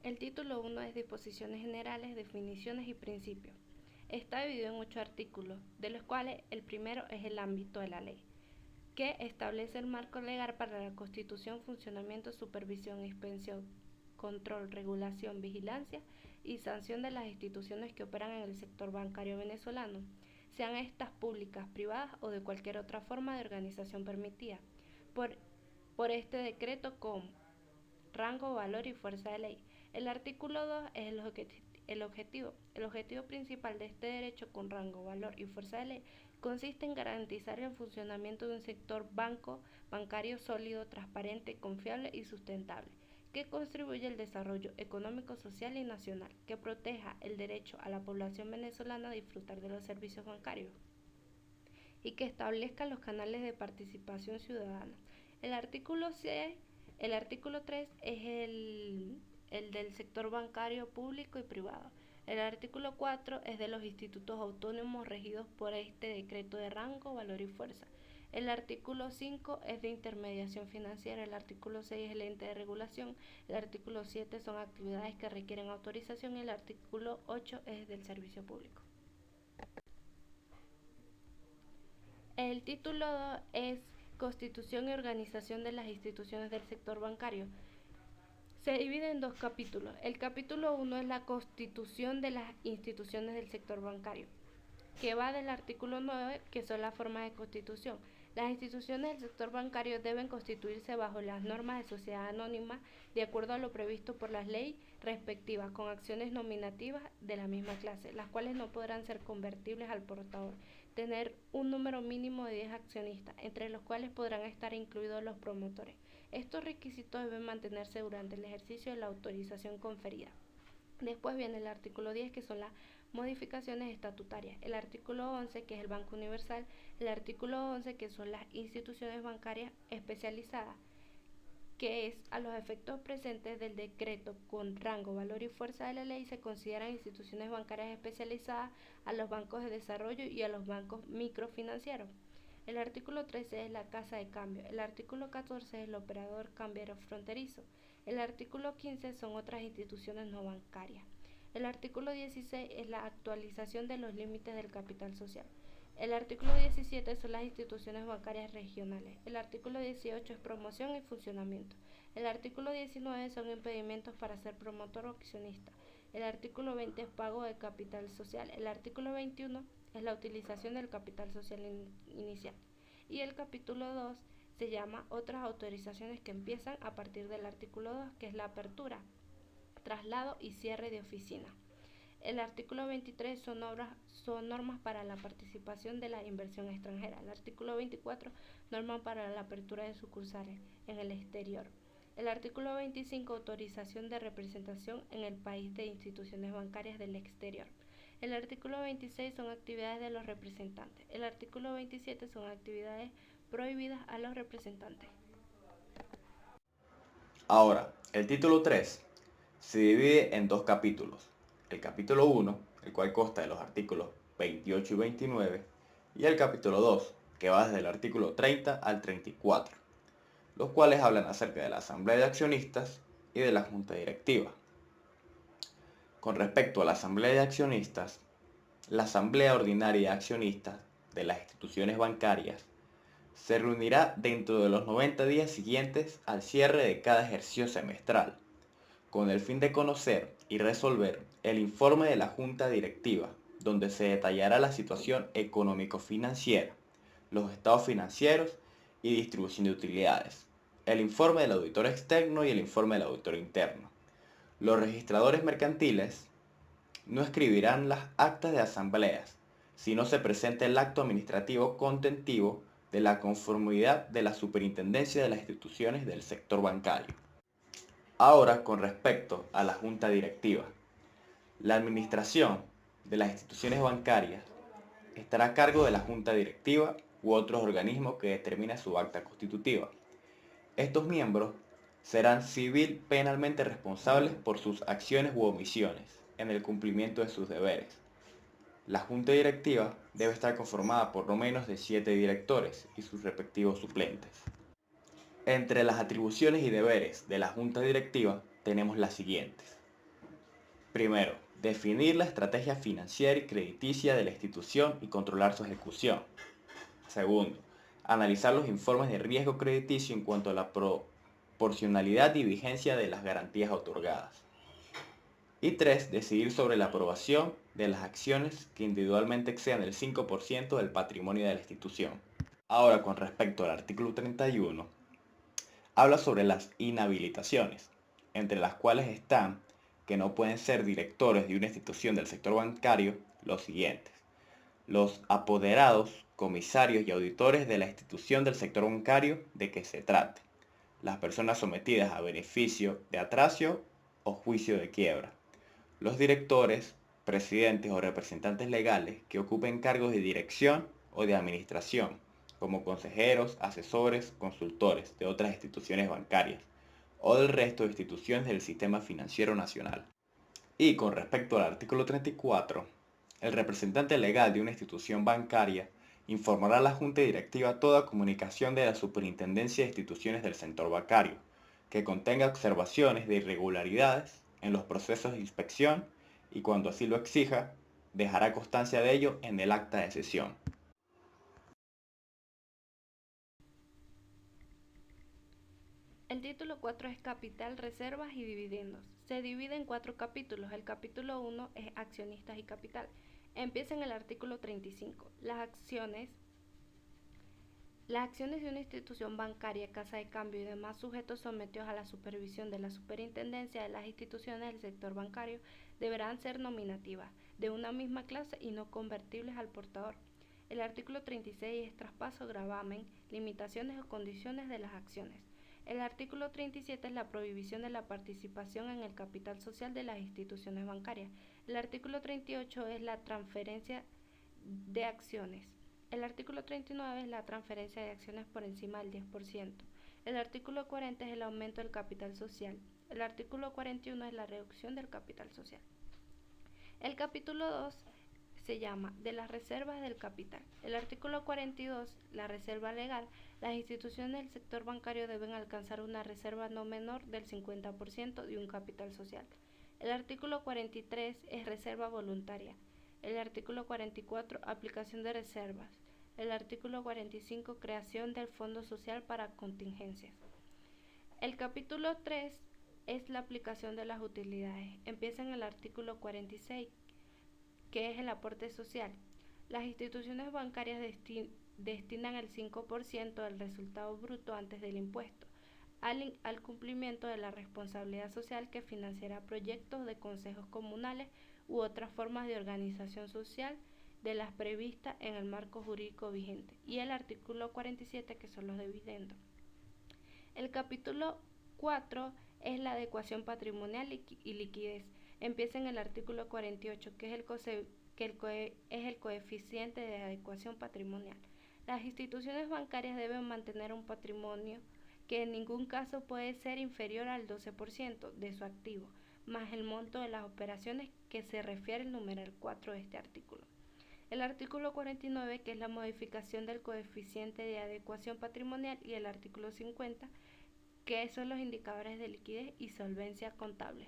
El título 1 es Disposiciones Generales, Definiciones y Principios. Está dividido en 8 artículos, de los cuales el primero es el ámbito de la ley, que establece el marco legal para la constitución, funcionamiento, supervisión, inspección, control, regulación, vigilancia y sanción de las instituciones que operan en el sector bancario venezolano, sean estas públicas, privadas o de cualquier otra forma de organización permitida por, por este decreto con rango, valor y fuerza de ley. El artículo 2 es el objetivo. El objetivo principal de este derecho con rango, valor y fuerza de ley consiste en garantizar el funcionamiento de un sector bancario sólido, transparente, confiable y sustentable, que contribuya al desarrollo económico, social y nacional, que proteja el derecho a la población venezolana a disfrutar de los servicios bancarios y que establezca los canales de participación ciudadana. El artículo 6, el artículo 3 es el del sector bancario público y privado. El artículo 4 es de los institutos autónomos regidos por este decreto de rango, valor y fuerza. El artículo 5 es de intermediación financiera, el artículo 6 es el ente de regulación, el artículo 7 son actividades que requieren autorización y el artículo 8 es del servicio público. El título 2 es Constitución y organización de las instituciones del sector bancario. Se divide en 2 capítulos. El capítulo 1 es la constitución de las instituciones del sector bancario, que va del artículo 9, que son las formas de constitución. Las instituciones del sector bancario deben constituirse bajo las normas de sociedad anónima de acuerdo a lo previsto por las leyes respectivas, con acciones nominativas de la misma clase, las cuales no podrán ser convertibles al portador, tener un número mínimo de 10 accionistas, entre los cuales podrán estar incluidos los promotores. Estos requisitos deben mantenerse durante el ejercicio de la autorización conferida. Después viene el artículo 10, que son las modificaciones estatutarias. El artículo 11, que es el Banco Universal. El artículo 11, que son las instituciones bancarias especializadas, que es a los efectos presentes del decreto con rango, valor y fuerza de la ley, se consideran instituciones bancarias especializadas a los bancos de desarrollo y a los bancos microfinancieros. El artículo 13 es la casa de cambio. El artículo 14 es el operador cambiario fronterizo. El artículo 15 son otras instituciones no bancarias. El artículo 16 es la actualización de los límites del capital social. El artículo 17 son las instituciones bancarias regionales. El artículo 18 es promoción y funcionamiento. El artículo 19 son impedimentos para ser promotor o accionista. El artículo 20 es pago de capital social. El artículo 21 es la utilización del capital social inicial. Y el capítulo 2 se llama otras autorizaciones, que empiezan a partir del artículo 2, que es la apertura, traslado y cierre de oficina. El artículo 23 son normas para la participación de la inversión extranjera. El artículo 24, normas para la apertura de sucursales en el exterior. El artículo 25, autorización de representación en el país de instituciones bancarias del exterior. El artículo 26 son actividades de los representantes. El artículo 27 son actividades prohibidas a los representantes. Ahora, el título 3 se divide en 2 capítulos. El capítulo 1, el cual consta de los artículos 28 y 29, y el capítulo 2, que va desde el artículo 30 al 34, los cuales hablan acerca de la asamblea de accionistas y de la junta directiva. Con respecto a la asamblea de accionistas, la asamblea ordinaria de accionistas de las instituciones bancarias se reunirá dentro de los 90 días siguientes al cierre de cada ejercicio semestral, con el fin de conocer y resolver el informe de la Junta Directiva, donde se detallará la situación económico-financiera, los estados financieros y distribución de utilidades, el informe del auditor externo y el informe del auditor interno. Los registradores mercantiles no escribirán las actas de asambleas, si no se presenta el acto administrativo contentivo de la conformidad de la superintendencia de las instituciones del sector bancario. Ahora, con respecto a la junta directiva, la administración de las instituciones bancarias estará a cargo de la junta directiva u otros organismos que determine su acta constitutiva. Estos miembros serán civil penalmente responsables por sus acciones u omisiones en el cumplimiento de sus deberes. La junta directiva debe estar conformada por no menos de 7 directores y sus respectivos suplentes. Entre las atribuciones y deberes de la junta directiva tenemos las siguientes: Primero, definir la estrategia financiera y crediticia de la institución y controlar su ejecución. Segundo, analizar los informes de riesgo crediticio en cuanto a la proporcionalidad y vigencia de las garantías otorgadas. Y tres, decidir sobre la aprobación de las acciones que individualmente excedan el 5% del patrimonio de la institución. Ahora, con respecto al artículo 31, habla sobre las inhabilitaciones, entre las cuales están que no pueden ser directores de una institución del sector bancario los siguientes: los apoderados, comisarios y auditores de la institución del sector bancario de que se trate, las personas sometidas a beneficio de atraso o juicio de quiebra, los directores, presidentes o representantes legales que ocupen cargos de dirección o de administración, como consejeros, asesores, consultores de otras instituciones bancarias o del resto de instituciones del sistema financiero nacional. Y con respecto al artículo 34, el representante legal de una institución bancaria informará a la Junta Directiva toda comunicación de la Superintendencia de Instituciones del sector bancario que contenga observaciones de irregularidades en los procesos de inspección y, cuando así lo exija, dejará constancia de ello en el acta de sesión. El título 4 es Capital, Reservas y Dividendos. Se divide en 4 capítulos. El capítulo 1 es Accionistas y Capital. Empieza en el artículo 35. Las acciones de una institución bancaria, casa de cambio y demás sujetos sometidos a la supervisión de la Superintendencia de las instituciones del sector bancario deberán ser nominativas, de una misma clase y no convertibles al portador. El artículo 36 es traspaso, gravamen, limitaciones o condiciones de las acciones. El artículo 37 es la prohibición de la participación en el capital social de las instituciones bancarias. El artículo 38 es la transferencia de acciones. El artículo 39 es la transferencia de acciones por encima del 10%. El artículo 40 es el aumento del capital social. El artículo 41 es la reducción del capital social. El capítulo 2 se llama de las reservas del capital. El artículo 42, la reserva legal. Las instituciones del sector bancario deben alcanzar una reserva no menor del 50% de un capital social. El artículo 43 es reserva voluntaria. El artículo 44, aplicación de reservas. El artículo 45, creación del Fondo Social para contingencias. El capítulo 3 es la aplicación de las utilidades. Empieza en el artículo 46, que es el aporte social. Las instituciones bancarias destinan el 5% del resultado bruto antes del impuesto al cumplimiento de la responsabilidad social que financiará proyectos de consejos comunales u otras formas de organización social de las previstas en el marco jurídico vigente, y el artículo 47, que son los dividendos. El capítulo 4 es la adecuación patrimonial y liquidez. Empieza en el artículo 48, que es el coeficiente de adecuación patrimonial. Las instituciones bancarias deben mantener un patrimonio que en ningún caso puede ser inferior al 12% de su activo, más el monto de las operaciones que se refiere el numeral 4 de este artículo. El artículo 49, que es la modificación del coeficiente de adecuación patrimonial, y el artículo 50, que son los indicadores de liquidez y solvencia contable.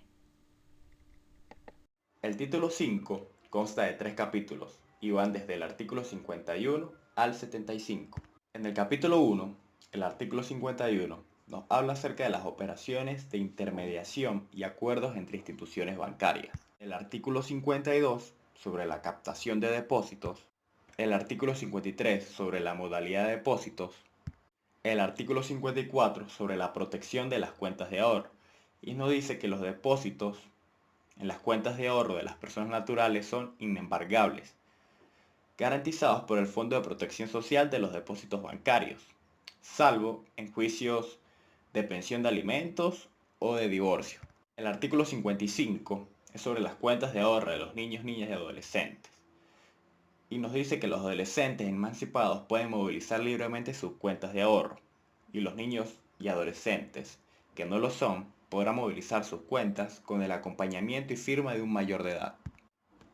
El título 5 consta de 3 capítulos y van desde el artículo 51 al 75. En el capítulo 1, el artículo 51 nos habla acerca de las operaciones de intermediación y acuerdos entre instituciones bancarias. El artículo 52 sobre la captación de depósitos. El artículo 53 sobre la modalidad de depósitos. El artículo 54 sobre la protección de las cuentas de ahorro. Y nos dice que los depósitos en las cuentas de ahorro de las personas naturales son inembargables, garantizados por el Fondo de Protección Social de los Depósitos Bancarios, salvo en juicios de pensión de alimentos o de divorcio. El artículo 55 es sobre las cuentas de ahorro de los niños, niñas y adolescentes, y nos dice que los adolescentes emancipados pueden movilizar libremente sus cuentas de ahorro, y los niños y adolescentes que no lo son podrán movilizar sus cuentas con el acompañamiento y firma de un mayor de edad.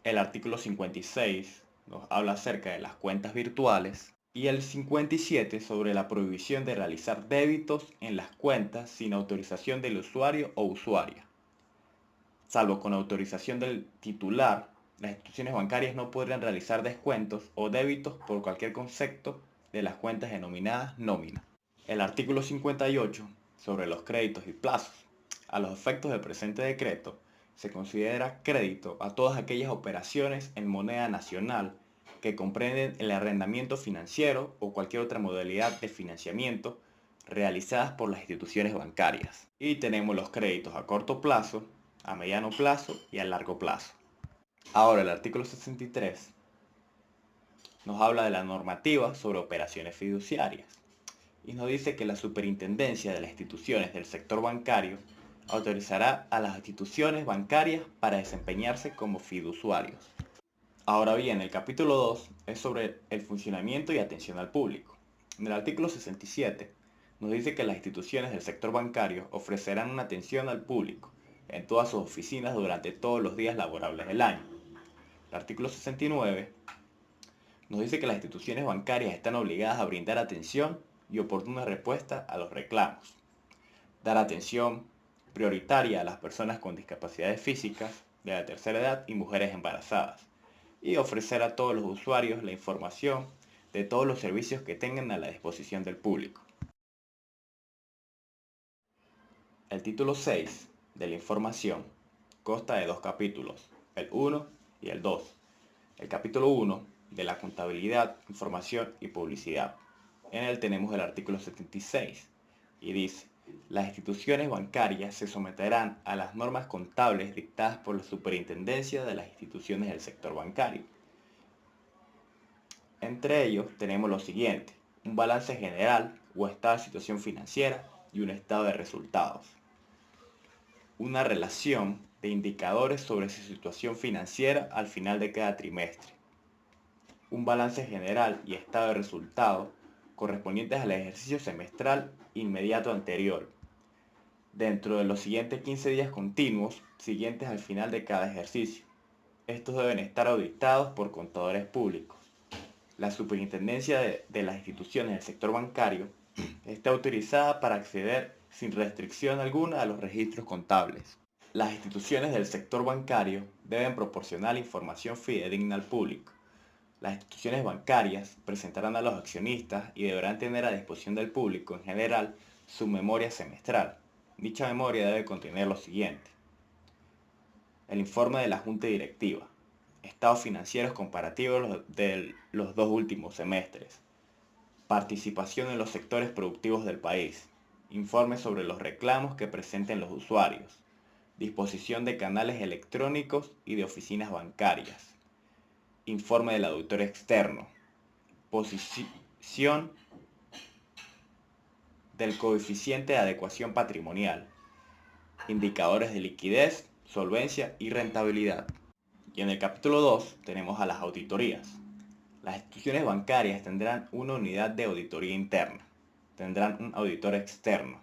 El artículo 56 nos habla acerca de las cuentas virtuales, y el 57 sobre la prohibición de realizar débitos en las cuentas sin autorización del usuario o usuaria. Salvo con autorización del titular, las instituciones bancarias no podrían realizar descuentos o débitos por cualquier concepto de las cuentas denominadas nómina. El artículo 58, sobre los créditos y plazos. A los efectos del presente decreto, se considera crédito a todas aquellas operaciones en moneda nacional que comprenden el arrendamiento financiero o cualquier otra modalidad de financiamiento realizadas por las instituciones bancarias. Y tenemos los créditos a corto plazo, a mediano plazo y a largo plazo. Ahora, el artículo 63 nos habla de la normativa sobre operaciones fiduciarias y nos dice que la superintendencia de las instituciones del sector bancario autorizará a las instituciones bancarias para desempeñarse como fiduciarios. Ahora bien, el capítulo 2 es sobre el funcionamiento y atención al público. En el artículo 67 nos dice que las instituciones del sector bancario ofrecerán una atención al público en todas sus oficinas durante todos los días laborables del año. El artículo 69 nos dice que las instituciones bancarias están obligadas a brindar atención y oportuna respuesta a los reclamos, dar atención prioritaria a las personas con discapacidades físicas, de la tercera edad y mujeres embarazadas, y ofrecer a todos los usuarios la información de todos los servicios que tengan a la disposición del público. El título 6 de la información consta de dos capítulos, el 1 y el 2. El capítulo 1 de la contabilidad, información y publicidad. En él tenemos el artículo 76 y dice: las instituciones bancarias se someterán a las normas contables dictadas por la Superintendencia de las Instituciones del Sector Bancario. Entre ellos tenemos lo siguiente: un balance general o estado de situación financiera y un estado de resultados. Una relación de indicadores sobre su situación financiera al final de cada trimestre. Un balance general y estado de resultados correspondientes al ejercicio semestral inmediato anterior, dentro de los siguientes 15 días continuos siguientes al final de cada ejercicio. Estos deben estar auditados por contadores públicos. La superintendencia de las instituciones del sector bancario está autorizada para acceder sin restricción alguna a los registros contables. Las instituciones del sector bancario deben proporcionar información fidedigna al público. Las instituciones bancarias presentarán a los accionistas y deberán tener a disposición del público en general su memoria semestral. Dicha memoria debe contener lo siguiente: el informe de la Junta Directiva, estados financieros comparativos de los 2 últimos semestres, participación en los sectores productivos del país, informe sobre los reclamos que presenten los usuarios, disposición de canales electrónicos y de oficinas bancarias, informe del auditor externo, posición del coeficiente de adecuación patrimonial, indicadores de liquidez, solvencia y rentabilidad. Y en el capítulo 2 tenemos a las auditorías. Las instituciones bancarias tendrán una unidad de auditoría interna, tendrán un auditor externo,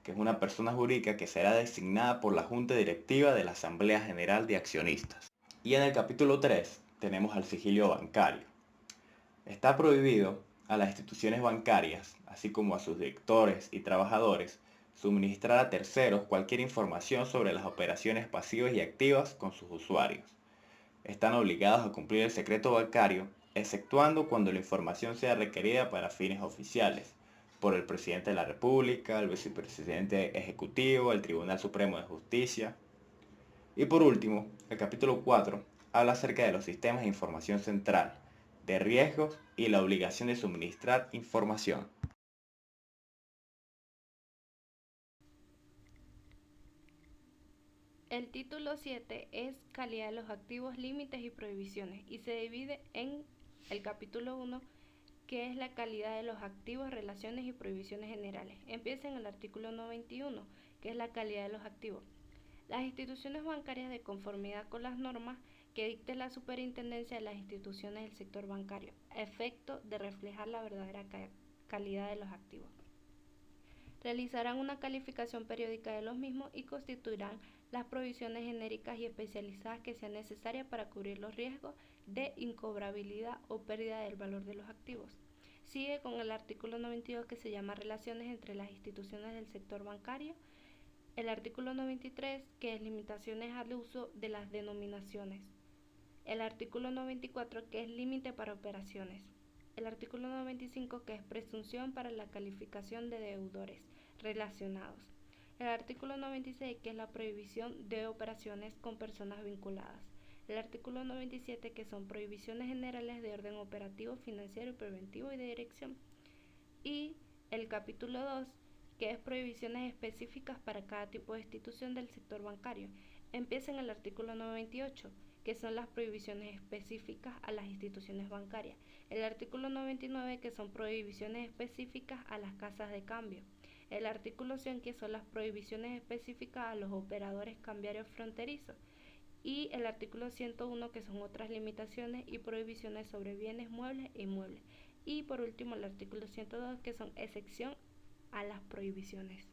que es una persona jurídica que será designada por la Junta Directiva de la Asamblea General de Accionistas. Y en el capítulo 3 tenemos al sigilio bancario. Está prohibido a las instituciones bancarias, así como a sus directores y trabajadores, suministrar a terceros cualquier información sobre las operaciones pasivas y activas con sus usuarios. Están obligados a cumplir el secreto bancario, exceptuando cuando la información sea requerida para fines oficiales, por el presidente de la República, el vicepresidente ejecutivo, el Tribunal Supremo de Justicia. Y por último, el capítulo 4 habla acerca de los sistemas de información central, de riesgos y la obligación de suministrar información. El título 7 es calidad de los activos, límites y prohibiciones y se divide en el capítulo 1, que es la calidad de los activos, relaciones y prohibiciones generales. Empieza en el artículo 91, que es la calidad de los activos. Las instituciones bancarias, de conformidad con las normas que dicte la superintendencia de las instituciones del sector bancario, a efecto de reflejar la verdadera calidad de los activos, realizarán una calificación periódica de los mismos y constituirán las provisiones genéricas y especializadas que sean necesarias para cubrir los riesgos de incobrabilidad o pérdida del valor de los activos. Sigue con el artículo 92, que se llama relaciones entre las instituciones del sector bancario. El artículo 93, que es limitaciones al uso de las denominaciones. El artículo 94, que es límite para operaciones. El artículo 95, que es presunción para la calificación de deudores relacionados. El artículo 96, que es la prohibición de operaciones con personas vinculadas. El artículo 97, que son prohibiciones generales de orden operativo, financiero, preventivo y de dirección. Y el capítulo 2, que es prohibiciones específicas para cada tipo de institución del sector bancario. Empieza en el artículo 98, que son las prohibiciones específicas a las instituciones bancarias. El artículo 99, que son prohibiciones específicas a las casas de cambio. El artículo 100, que son las prohibiciones específicas a los operadores cambiarios fronterizos. Y el artículo 101, que son otras limitaciones y prohibiciones sobre bienes muebles e inmuebles. Y por último el artículo 102, que son excepción a las prohibiciones.